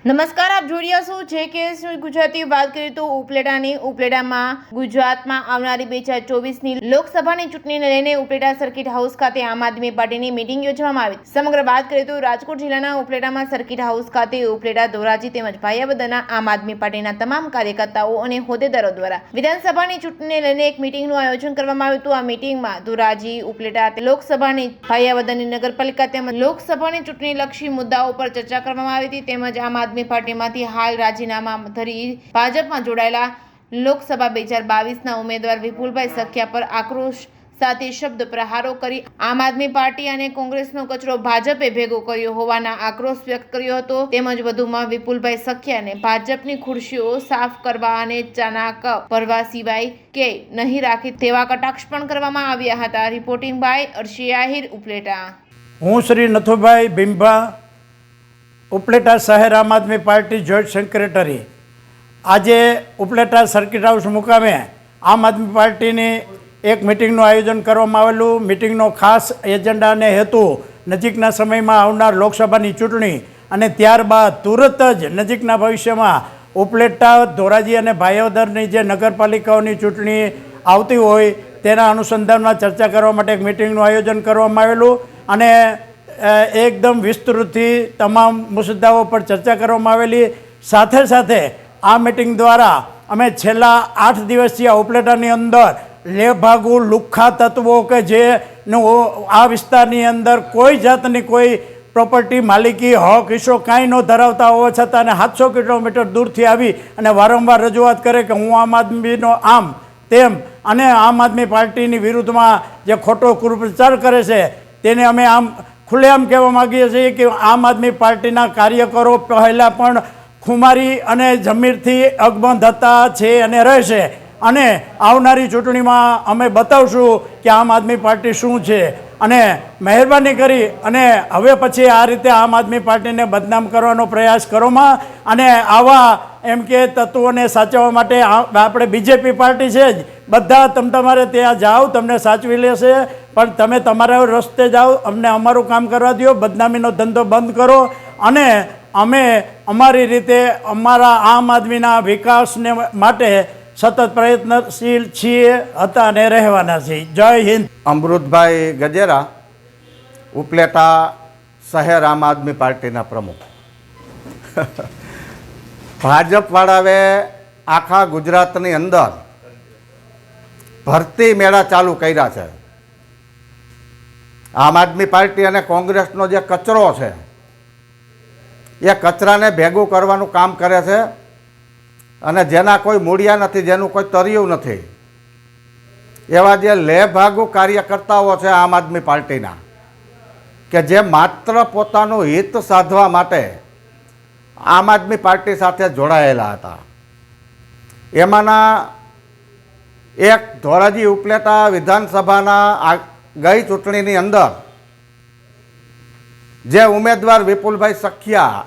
નમસ્કાર, આપ જોઈ રહ્યા છો જે કે ગુજરાતી. વાત કરીએ તો ઉપલેટામાં ગુજરાતમાં આવનારી 2024ની લોકસભાની ચૂંટણીને લઈને ઉપલેટા સર્કિટ હાઉસ ખાતે આમ આદમી પાર્ટીની મીટિંગ યોજવામાં આવી. સમગ્ર વાત કરીએ તો રાજકોટ જિલ્લાના ઉપલેટામાં સર્કિટ હાઉસ ખાતે ઉપલેટા, ધોરાજી તેમજ ભાયાવદરના આમ આદમી પાર્ટીના તમામ કાર્યકર્તાઓ અને હોદ્દેદારો દ્વારા વિધાનસભાની ચૂંટણીને લઈને એક મીટિંગનું આયોજન કરવામાં આવ્યું હતું. આ મીટિંગમાં ધોરાજી, ઉપલેટા, લોકસભાની, ભાયાવદરની નગરપાલિકા તેમજ લોકસભાની ચૂંટણીલક્ષી મુદ્દાઓ પર ચર્ચા કરવામાં આવી હતી. તેમજ આમ આદમી પાર્ટીમાંથી હાલ રાજીનામા ધરી ભાજપમાં જોડાયેલા લોકસભા 2022ના ઉમેદવાર વિપુલભાઈ સખિયા પર આક્રોશ સાથે શબ્દ પ્રહારો કરી આમ આદમી પાર્ટી અને કોંગ્રેસનો કચરો ભાજપે ભેગો કર્યો હોવાના આક્રોશ વ્યક્ત કર્યો હતો. તેમજ વધુમાં વિપુલભાઈ સખિયાને ભાજપની ખુરશીઓ સાફ કરવા અને ચાનાક ભરવા સિવાય કે નહીં રાખી તેવા કટાક્ષ પણ કરવામાં આવ્યા હતા. Reporting by Arshi Ahir, Upleta. હું શ્રી નથુભાઈ ભીમભા, ઉપલેટા શહેર આમ આદમી પાર્ટી જોઈન્ટ સેક્રેટરી. આજે ઉપલેટા સર્કિટ હાઉસ મુકામે આમ આદમી પાર્ટીની એક મિટિંગનું આયોજન કરવામાં આવેલું. મિટિંગનો ખાસ એજન્ડા અને હેતુ નજીકના સમયમાં આવનાર લોકસભાની ચૂંટણી અને ત્યારબાદ તુરત જ નજીકના ભવિષ્યમાં ઉપલેટા, ધોરાજી અને ભાયાવદરની જે નગરપાલિકાઓની ચૂંટણી આવતી હોય તેના અનુસંધાનમાં ચર્ચા કરવા માટે એક મિટિંગનું આયોજન કરવામાં આવેલું અને એકદમ વિસ્તૃતથી તમામ મુદ્દાઓ પર ચર્ચા કરવામાં આવેલી. સાથે સાથે આ મિટિંગ દ્વારા અમે છેલ્લા 8 દિવસથી આ ઉપલેટાની અંદર લેભાગુ લુખ્ખા તત્વો કે જેનું આ વિસ્તારની અંદર કોઈ જાતની કોઈ પ્રોપર્ટી માલિકી હક હિસ્સો કાંઈ ન ધરાવતા હોવા છતાં અને 700 કિલોમીટર દૂરથી આવી અને વારંવાર રજૂઆત કરે કે હું આમ આદમીનો આમ તેમ અને આમ આદમી પાર્ટીની વિરુદ્ધમાં જે ખોટો કુપ્રચાર કરે છે તેને અમે આમ ખુલ્લેઆમ કહેવા માગીએ છીએ કે આમ આદમી પાર્ટીના કાર્યકરો પહેલાં પણ ખુમારી અને જમીરથી અકબંધ હતા છે અને રહેશે અને આવનારી ચૂંટણીમાં અમે બતાવશું કે આમ આદમી પાર્ટી શું છે. અને મહેરબાની કરી અને હવે પછી આ રીતે આમ આદમી પાર્ટીને બદનામ કરવાનો પ્રયાસ કરોમાં અને આવા એમ કે તત્વોને સાચવવા માટે આપણે બીજેપી પાર્ટી છે જ, બધા તમારે ત્યાં જાઓ, તમને સાચવી લેશે. પણ તમે તમારા રસ્તે જાઓ, અમને અમારું કામ કરવા દો, બદનામીનો ધંધો બંધ કરો અને અમે અમારી રીતે અમારા આમ આદમીના વિકાસને માટે સતત પ્રયત્નશીલ છીએ, હતા અને રહેવાના છીએ. જય હિન્દ. અમૃતભાઈ ગજેરા, ઉપલેટા શહેર આમ આદમી પાર્ટીના પ્રમુખ. ભાજપવાળાએ આખા ગુજરાતની અંદર ભરતી મેળા ચાલુ કર્યા છે. આમ આદમી પાર્ટી અને કોંગ્રેસનો જે કચરો છે એ કચરાને ભેગું કરવાનું કામ કરે છે અને જેના કોઈ મૂળિયા નથી, જેનું કોઈ તરિયું નથી, એવા જે લેભાગુ કાર્યકર્તાઓ છે આમ આદમી પાર્ટીના કે જે માત્ર પોતાનું હિત સાધવા માટે આમ આદમી પાર્ટી સાથે જોડાયેલા હતા. એમાંના એક ધોરાજી ઉપલેટા વિધાનસભાના ગઈ ચૂંટણીની અંદર જે ઉમેદવાર વિપુલભાઈ સખિયા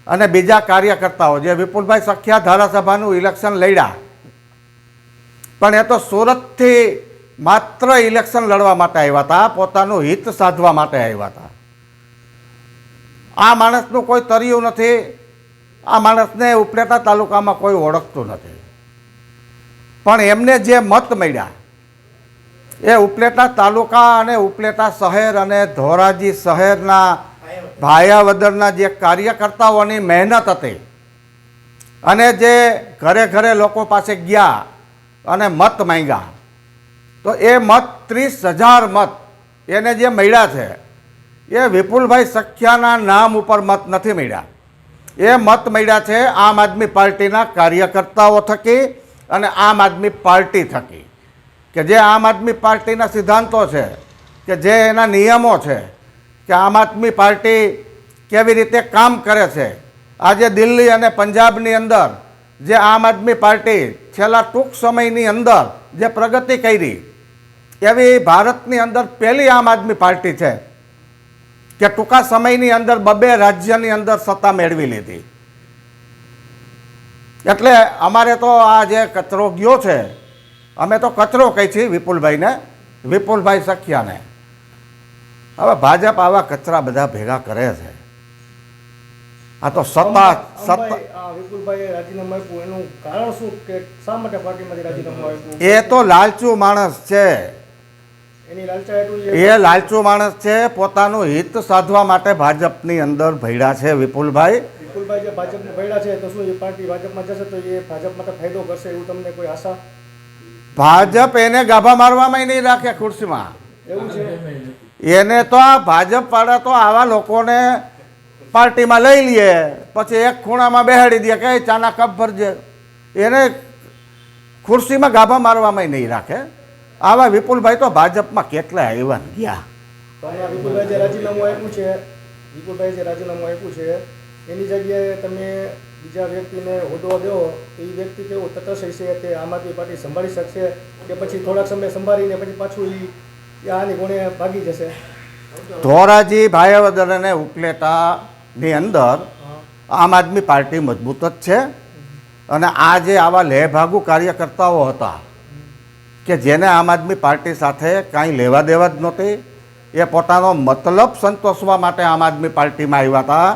અને બીજા કાર્યકર્તાઓ, જે વિપુલભાઈ સખિયા ધારાસભાનું ઇલેક્શન લડ્યા, પણ એ તો સુરતથી માત્ર ઇલેક્શન લડવા માટે આવ્યા હતા, પોતાનું હિત સાધવા માટે આવ્યા હતા. આ માણસનું કોઈ તરિયું નથી, આ માણસને ઉપલેટા તાલુકામાં કોઈ ઓળખતું નથી. પણ એમને જે મત મળ્યા એ ઉપલેટા તાલુકા અને ઉપલેટા શહેર અને ધોરાજી શહેરના ભાયાવદરના જે કાર્યકર્તાઓની મહેનત હતી અને જે ઘરે ઘરે લોકો પાસે ગયા અને મત માંગ્યા, તો એ મત 30,000 મત એને જે મળ્યા છે એ વિપુલભાઈ સખિયાના નામ ઉપર મત નથી મળ્યા. એ મત મળ્યા છે આમ આદમી પાર્ટીના કાર્યકર્તાઓ થકી અને આમ આદમી પાર્ટી થકી, કે જે આમ આદમી પાર્ટીના સિદ્ધાંતો છે, કે જે એના નિયમો છે, કે આમ આદમી પાર્ટી કેવી રીતે કામ કરે છે. આજે દિલ્હી અને પંજાબની અંદર જે આમ આદમી પાર્ટી છેલ્લા ટૂંક સમયની અંદર જે પ્રગતિ કરી, એવી ભારતની અંદર પહેલી આમ આદમી પાર્ટી છે કે ટૂંકા સમયની અંદર 2 રાજ્યની અંદર સત્તા મેળવી લીધી. એટલે અમારે તો આ જે કચરો ગયો છે, અમે તો કચરો કહી છીએ વિપુલભાઈને, વિપુલભાઈ સખિયાને. હવે ભાજપ આવા કચરા બધા ભેગા કરે છે આ તો સત્તા વિપુલભાઈએ રાજીનામું આપ્યું એનું કારણ શું કે શા માટે પાર્ટીમાંથી રાજીનામું આપ્યું? એ તો લાલચુ માણસ છે. એની લાલચા એટલું છે. એ લાલચુ માણસ છે. પોતાનું હિત સાધવા માટે ભાજપની અંદર ભયડા છે વિપુલભાઈ. વિપુલભાઈ જે ભાજપમાં ભેળા છે તો શું એ પાર્ટી ભાજપમાં જશે તો એ ભાજપ માટે ફાયદો કરશે એવું તમને કોઈ આશા? ભાજપ એને ગાભા મારવામાં નહીં રાખે ખુરશીમાં. એવું છે? એને તો આ ભાજપ વાળા તો આવા લોકોને પાર્ટીમાં લઈ લે, પછી એક ખૂણામાં બેહાડી દે કે ચાના કપ ભરજે. એને ખુરશીમાં ગાભા મારવામાં નહીં રાખે. આવા વિપુલભાઈ તો ભાજપમાં કેટલા આવ્યા ને ગયા. તો અહીંયા વિપુલભાઈ જે રાજીનામું આપ્યું છે, એની જગ્યાએ તમે બીજા વ્યક્તિને હોદ્દો દો તો એ વ્યક્તિ કેવું તટસ્થ હશે, તે આમ આદમી પાર્ટી સંભાળી શકશે કે પછી થોડાક સમય સંભાળીને પછી પાછું એ આની ગુણે ભાગી જશે? ધોરાજી ભાયાવદર અને ઉપલેટાની અંદર આમ આદમી પાર્ટી મજબૂત જ છે. અને આ જે આવા લેભાગુ કાર્યકર્તાઓ હતા કે જેને આમ આદમી પાર્ટી સાથે કાંઈ લેવા દેવા જ નહોતી, એ પોતાનો મતલબ સંતોષવા માટે આમ આદમી પાર્ટીમાં આવ્યા હતા,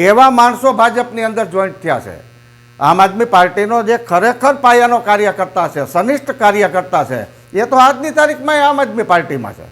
એવા માણસો ભાજપની અંદર જોઈન્ટ થયા છે. આમ આદમી પાર્ટીનો જે ખરેખર પાયાનો કાર્યકર્તા છે, સનિષ્ઠ કાર્યકર્તા છે, એ તો આજની તારીખમાં આમ આદમી પાર્ટીમાં છે.